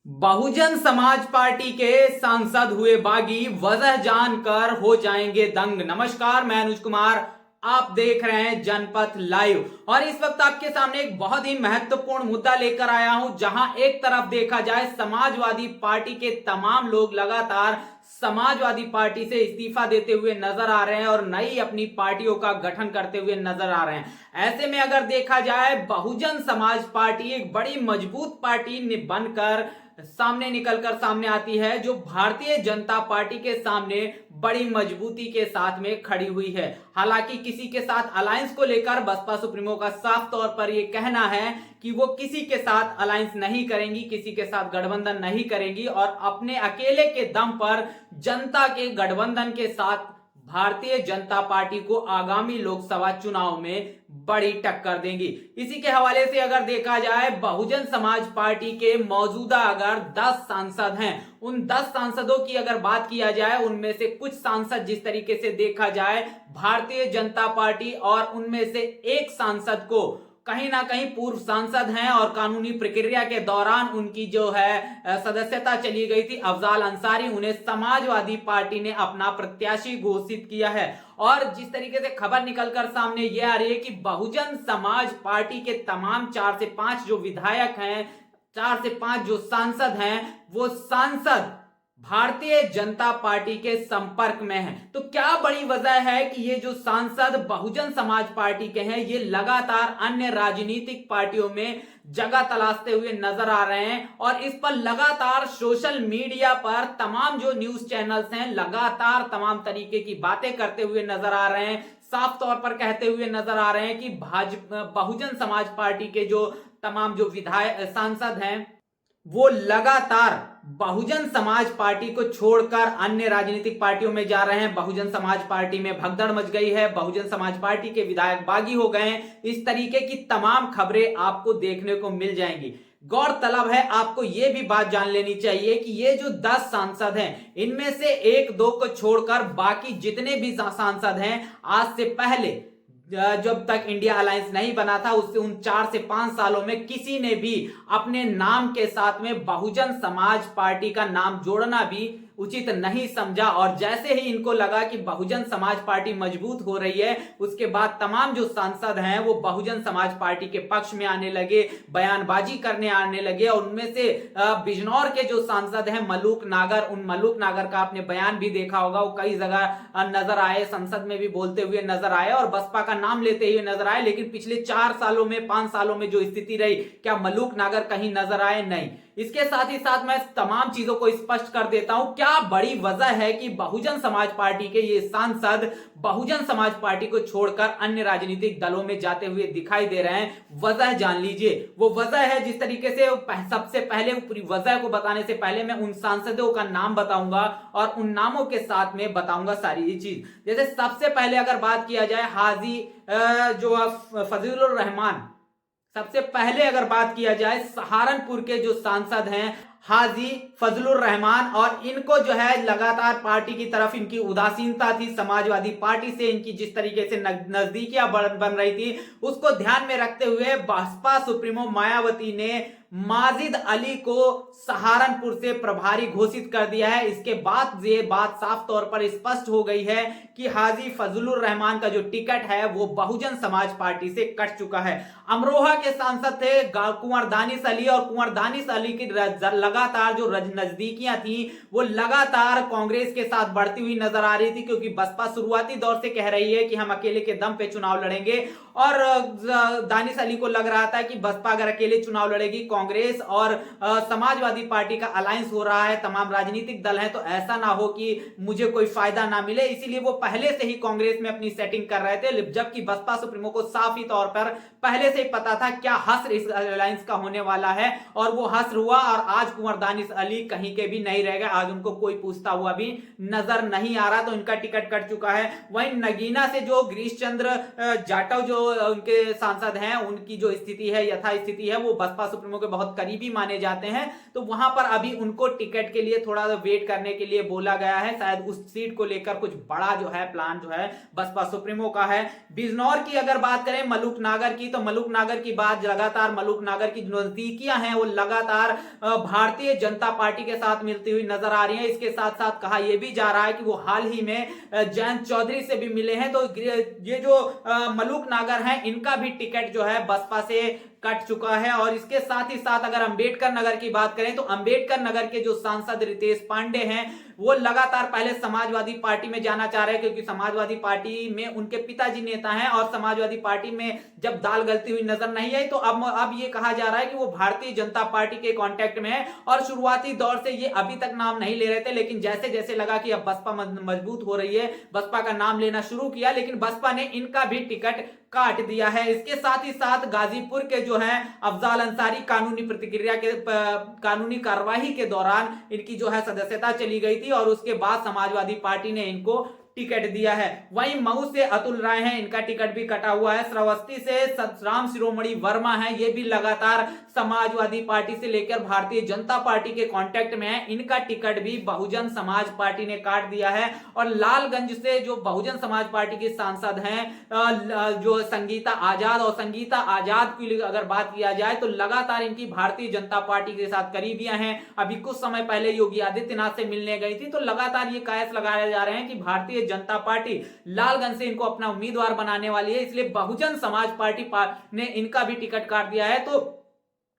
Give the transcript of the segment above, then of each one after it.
Bahujan Samaj party के सांसद हुए बागी, वजह जानकर हो जाएंगे दंग। नमस्कार, मैं अनुज कुमार, आप देख रहे हैं जनपथ लाइव। और इस वक्त आपके सामने एक बहुत ही महत्वपूर्ण मुद्दा लेकर आया हूं, जहां एक तरफ देखा जाए समाजवादी पार्टी के तमाम लोग लगातार समाजवादी पार्टी से इस्तीफा देते हुए नजर आ रहे हैं और नई अपनी पार्टियों का गठन करते हुए नजर आ रहे हैं। ऐसे में अगर देखा जाए, बहुजन समाज पार्टी एक बड़ी मजबूत पार्टी बनकर सामने निकलकर सामने आती है, जो भारतीय जनता पार्टी के सामने बड़ी मजबूती के साथ में खड़ी हुई है। हालांकि किसी के साथ अलायंस को लेकर बसपा सुप्रीमो का साफ तौर पर यह कहना है कि वो किसी के साथ अलायंस नहीं करेंगी, किसी के साथ गठबंधन नहीं करेंगी और अपने अकेले के दम पर जनता के गठबंधन के साथ भारतीय जनता पार्टी को आगामी लोकसभा चुनाव में बड़ी टक्कर देंगी। इसी के हवाले से अगर देखा जाए, बहुजन समाज पार्टी के मौजूदा अगर 10 सांसद हैं, उन 10 सांसदों की अगर बात किया जाए, उनमें से कुछ सांसद जिस तरीके से देखा जाए भारतीय जनता पार्टी, और उनमें से एक सांसद को कहीं ना कहीं पूर्व सांसद हैं और कानूनी प्रक्रिया के दौरान उनकी जो है सदस्यता चली गई थी, अफजाल अंसारी, उन्हें समाजवादी पार्टी ने अपना प्रत्याशी घोषित किया है। और जिस तरीके से खबर निकलकर सामने यह आ रही है कि बहुजन समाज पार्टी के तमाम 4 से 5 जो विधायक हैं, 4 से 5 जो सांसद हैं, वो सांसद भारतीय जनता पार्टी के संपर्क में है। तो क्या बड़ी वजह है कि ये जो सांसद बहुजन समाज पार्टी के हैं, ये लगातार अन्य राजनीतिक पार्टियों में जगह तलाशते हुए नजर आ रहे हैं और इस पर लगातार सोशल मीडिया पर तमाम जो न्यूज चैनल्स हैं, लगातार तमाम तरीके की बातें करते हुए नजर आ रहे हैं। साफ तौर पर कहते हुए नजर आ रहे हैं कि बहुजन समाज पार्टी के जो तमाम जो विधायक सांसद हैं, वो लगातार बहुजन समाज पार्टी को छोड़कर अन्य राजनीतिक पार्टियों में जा रहे हैं। बहुजन समाज पार्टी में भगदड़ मच गई है, बहुजन समाज पार्टी के विधायक बागी हो गए हैं। इस तरीके की तमाम खबरें आपको देखने को मिल जाएंगी। गौरतलब है, आपको यह भी बात जान लेनी चाहिए कि ये जो 10 सांसद हैं, इनमें से 1-2 को छोड़कर बाकी जितने भी सांसद हैं, आज से पहले जब तक इंडिया अलायंस नहीं बना था, उससे उन 4 से 5 सालों में किसी ने भी अपने नाम के साथ में बहुजन समाज पार्टी का नाम जोड़ना भी उचित नहीं समझा। और जैसे ही इनको लगा कि बहुजन समाज पार्टी मजबूत हो रही है, उसके बाद तमाम जो सांसद हैं वो बहुजन समाज पार्टी के पक्ष में आने लगे, बयानबाजी करने आने लगे। और उनमें से बिजनौर के जो सांसद हैं मलूक नागर, उन मलूक नागर का आपने बयान भी देखा होगा, वो कई जगह नजर आए, संसद में भी बोलते हुए नजर आए और बसपा का नाम लेते हुए नजर आए। लेकिन पिछले 4 सालों में, 5 सालों में जो स्थिति रही, क्या मलूक नागर कहीं नजर आए? नहीं। इसके साथ ही साथ मैं तमाम चीजों को स्पष्ट कर देता हूं, क्या बड़ी वजह है कि बहुजन समाज पार्टी के ये सांसद बहुजन समाज पार्टी को छोड़कर अन्य राजनीतिक दलों में जाते हुए दिखाई दे रहे हैं। वजह जान लीजिए। वो वजह है, जिस तरीके से सबसे पहले पूरी वजह को बताने से पहले मैं उन सांसदों का नाम बताऊंगा और उन नामों के साथ में बताऊंगा सारी चीज। जैसे सबसे पहले अगर बात किया जाए, हाजी जो फजलुर रहमान, सबसे पहले अगर बात किया जाए सहारनपुर के जो सांसद हैं हाजी फजलुर रहमान, और इनको जो है लगातार पार्टी की तरफ इनकी उदासीनता थी, समाजवादी पार्टी से इनकी जिस तरीके से नजदीकियां बन रही थी, उसको ध्यान में रखते हुए बसपा सुप्रीमो मायावती ने माजिद अली को सहारनपुर से प्रभारी घोषित कर दिया है। इसके बाद ये बात साफ तौर पर स्पष्ट हो गई है कि हाजी फजलुर रहमान का जो टिकट है वो बहुजन समाज पार्टी से कट चुका है। अमरोहा के सांसद थे कुंवर दानिश अली, और कुंवर दानिश अली की लगातार जो नजदीकियां थी वो लगातार कांग्रेस के साथ बढ़ती हुई नजर आ रही थी, क्योंकि बसपा शुरुआती दौर से कह रही है कि हम अकेले के दम पे चुनाव लड़ेंगे, और दानिश अली को लग रहा था कि बसपा अगर अकेले चुनाव लड़ेगी, कांग्रेस और समाजवादी पार्टी का अलायंस हो रहा है, तमाम राजनीतिक दल हैं, तो ऐसा ना हो कि मुझे कोई फायदा ना मिले, इसीलिए वो पहले से ही कांग्रेस में अपनी सेटिंग कर रहे थे। जबकि बसपा सुप्रीमो को साफ ही तौर पर पहले से ही पता था क्या हश्र इस अलायंस का होने वाला है, और वो हश्र हुआ। और आज कुंवर दानिश अली कहीं के भी नहीं रह गए, आज उनको कोई पूछता हुआ भी नजर नहीं आ रहा, तो इनका टिकट कट चुका है। वहीं नगीना से जो गिरीश चंद्र जाटव जो उनके सांसद हैं, उनकी जो स्थिति है, यथा स्थिति है, वो बसपा सुप्रीमो के बहुत करीबी माने जाते हैं, तो वहां पर अभी उनको टिकट के लिए थोड़ा वेट करने के लिए बोला गया है। शायद उस सीट को लेकर कुछ बड़ा जो है प्लान जो है बसपा सुप्रीमो का है। बिजनौर की अगर बात करें मलूक नागर की, तो मलूक नागर की बात लगातार मलूक नागर की नजदीकियां हैं वो लगातार भारतीय जनता पार्टी के साथ मिलती हुई नजर आ रही है। इसके साथ साथ कहा यह भी जा रहा है कि वो हाल ही में जयंत चौधरी से भी मिले हैं, तो ये जो मलूक नागर हैं इनका भी टिकट जो है बसपा से कट चुका है। और इसके साथ ही साथ अगर अंबेडकर नगर की बात करें तो अंबेडकर नगर के जो सांसद रितेश पांडे हैं वो लगातार पहले समाजवादी पार्टी में जाना चाह रहे हैं, क्योंकि समाजवादी पार्टी में उनके पिताजी नेता हैं और समाजवादी पार्टी में जब दाल गलती हुई नजर नहीं आई तो अब ये कहा जा रहा है कि वो भारतीय जनता पार्टी के कांटेक्ट में है। और शुरुआती दौर से ये अभी तक नाम नहीं ले रहे थे, लेकिन जैसे जैसे लगा कि अब बसपा मजबूत हो रही है, बसपा का नाम लेना शुरू किया, लेकिन बसपा ने इनका भी टिकट काट दिया है। इसके साथ ही साथ गाजीपुर के जो है अफजाल अंसारी कानूनी कार्यवाही के दौरान इनकी जो है सदस्यता चली गई थी और उसके बाद समाजवादी पार्टी ने इनको टिकट दिया है। वहीं मऊ से अतुल राय हैं, इनका टिकट भी कटा हुआ है। श्रावस्ती से राम शिरोमणि वर्मा है, ये भी लगातार समाजवादी पार्टी से लेकर भारतीय जनता पार्टी के कांटेक्ट में है, इनका टिकट भी बहुजन समाज पार्टी ने काट दिया है। और लालगंज से जो बहुजन समाज पार्टी के सांसद हैं जो संगीता आजाद, और संगीता आजाद की अगर बात किया जाए तो लगातार इनकी भारतीय जनता पार्टी के साथ करीबियां हैं। अभी कुछ समय पहले योगी आदित्यनाथ से मिलने गई थी, तो लगातार ये कयास लगाए जा रहे हैं कि भारतीय जनता पार्टी लालगंज से इनको अपना उम्मीदवार बनाने वाली है, इसलिए बहुजन समाज पार्टी ने इनका भी टिकट काट दिया है। तो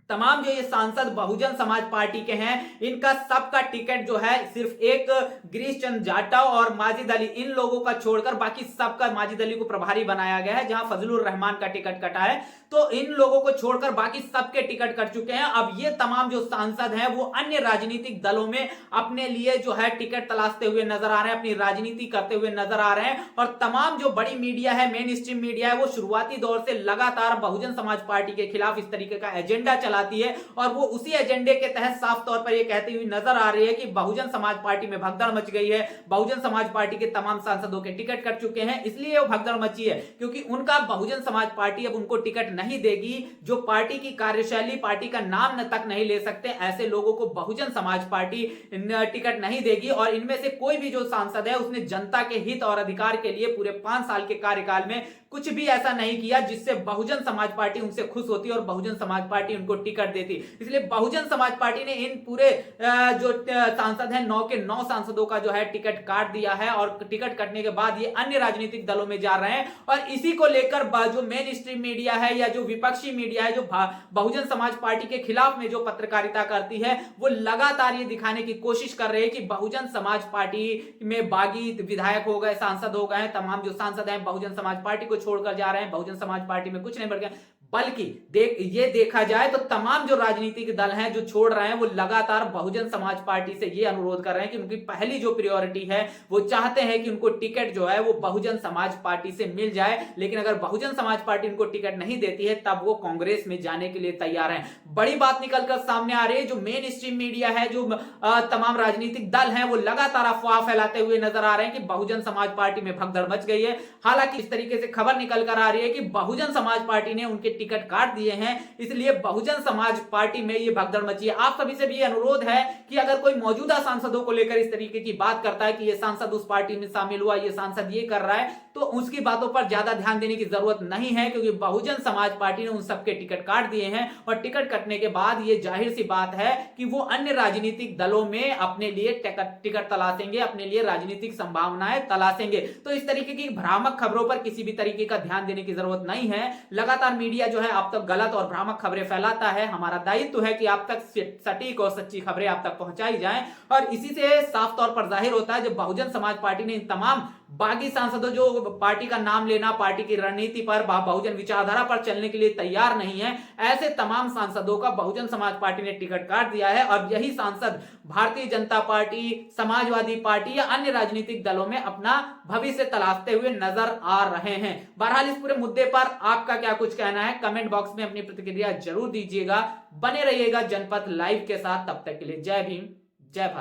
तमाम जो ये सांसद बहुजन समाज पार्टी के हैं इनका सबका टिकट जो है सिर्फ एक गिरीश चंद्र जाटव और माजिद अली, इन लोगों का छोड़कर बाकी सबका, माजिद अली को प्रभारी बनाया गया है जहां फजलुर रहमान का टिकट कटा है, तो इन लोगों को छोड़कर बाकी सबके टिकट कट चुके हैं। अब ये तमाम जो सांसद हैं वो अन्य राजनीतिक दलों में अपने लिए जो है टिकट तलाशते हुए नजर आ रहे हैं, अपनी राजनीति करते हुए नजर आ रहे हैं। और तमाम जो बड़ी मीडिया है, मेन स्ट्रीम मीडिया है, वो शुरुआती दौर से लगातार बहुजन समाज पार्टी के खिलाफ इस तरीके का एजेंडा चलाती है और वो उसी एजेंडे के तहत साफ तौर पर ये कहती हुई नजर आ रही है कि बहुजन समाज पार्टी में भगदड़ मच गई है, बहुजन समाज पार्टी के तमाम सांसदों के टिकट कट चुके हैं, इसलिए वो भगदड़ मची है क्योंकि उनका बहुजन समाज पार्टी अब उनको टिकट नहीं देगी। जो पार्टी की कार्यशैली, पार्टी का नाम तक नहीं ले सकते, ऐसे लोगों को बहुजन समाज पार्टी टिकट नहीं देगी। और इनमें से कोई भी जो सांसद है उसने जनता के हित और अधिकार के लिए पूरे 5 साल के कार्यकाल में कुछ भी ऐसा नहीं किया जिससे बहुजन समाज पार्टी उनसे खुश होती और बहुजन समाज पार्टी उनको टिकट देती। इसलिए बहुजन समाज पार्टी ने इन पूरे जो सांसद हैं 9 के 9 सांसदों का जो है टिकट काट दिया है और टिकट कटने के बाद ये अन्य राजनीतिक दलों में जा रहे हैं। और इसी को लेकर जो मेन स्ट्रीम मीडिया है या जो विपक्षी मीडिया है, जो बहुजन समाज पार्टी के खिलाफ में जो पत्रकारिता करती है, वो लगातार ये दिखाने की कोशिश कर रहे हैं कि बहुजन समाज पार्टी में बागी विधायक हो गए, सांसद हो गए, तमाम जो सांसद हैं बहुजन समाज पार्टी को छोड़कर जा रहे हैं, बहुजन समाज पार्टी में कुछ नहीं बढ़ गया। बल्कि ये देखा जाए तो तमाम जो राजनीतिक दल हैं जो छोड़ रहे हैं वो लगातार बहुजन समाज पार्टी से ये अनुरोध कर रहे हैं कि उनकी पहली जो प्रायोरिटी है वो चाहते हैं कि उनको टिकट जो है वो बहुजन समाज पार्टी से मिल जाए। लेकिन अगर बहुजन समाज पार्टी उनको टिकट नहीं देती है तब वो कांग्रेस में जाने के लिए तैयार हैं। बड़ी बात निकलकर सामने आ रही है, जो मेन स्ट्रीम मीडिया है, जो तमाम राजनीतिक दल हैं वो लगातार अफवाह फैलाते हुए नजर आ रहे हैं कि बहुजन समाज पार्टी में भगदड़ मच गई है। हालांकि इस तरीके से खबर निकलकर आ रही है कि बहुजन समाज पार्टी ने उनके टिकट काट दिए हैं, इसलिए बहुजन समाज पार्टी में ये भगदड़ मची है। आप सभी से भी अनुरोध है कि अगर कोई मौजूदा सांसदों को लेकर इस तरीके की बात करता है कि ये सांसद उस पार्टी में शामिल हुआ, ये सांसद ये कर रहा है, तो उसकी बातों पर ज्यादा ध्यान देने की जरूरत नहीं है, क्योंकि बहुजन समाज पार्टी ने उन सबके टिकट काट दिए हैं। और टिकट कटने के बाद ये जाहिर सी बात है कि वो अन्य राजनीतिक दलों में अपने लिए टिकट तलाशेंगे, अपने लिए राजनीतिक संभावनाएं तलाशेंगे। तो इस तरीके की भ्रामक खबरों पर किसी भी तरीके का ध्यान देने की जरूरत नहीं है। लगातार मीडिया जो है आप तक गलत और भ्रामक खबरें फैलाता है, हमारा दायित्व है कि आप तक सटीक और सच्ची खबरें आप तक पहुंचाई जाएं। और इसी से साफ तौर पर जाहिर होता है जब बहुजन समाज पार्टी ने इन तमाम बागी सांसदों जो पार्टी का नाम लेना, पार्टी की रणनीति पर, बहुजन विचारधारा पर चलने के लिए तैयार नहीं है, ऐसे तमाम सांसदों का बहुजन समाज पार्टी ने टिकट काट दिया है। और यही सांसद भारतीय जनता पार्टी, समाजवादी पार्टी या अन्य राजनीतिक दलों में अपना भविष्य तलाशते हुए नजर आ रहे हैं। बहरहाल इस पूरे मुद्दे पर आपका क्या कुछ कहना है, कमेंट बॉक्स में अपनी प्रतिक्रिया जरूर दीजिएगा। बने रहिएगा जनपथ लाइव के साथ, तब तक के लिए जय भीम, जय भारत।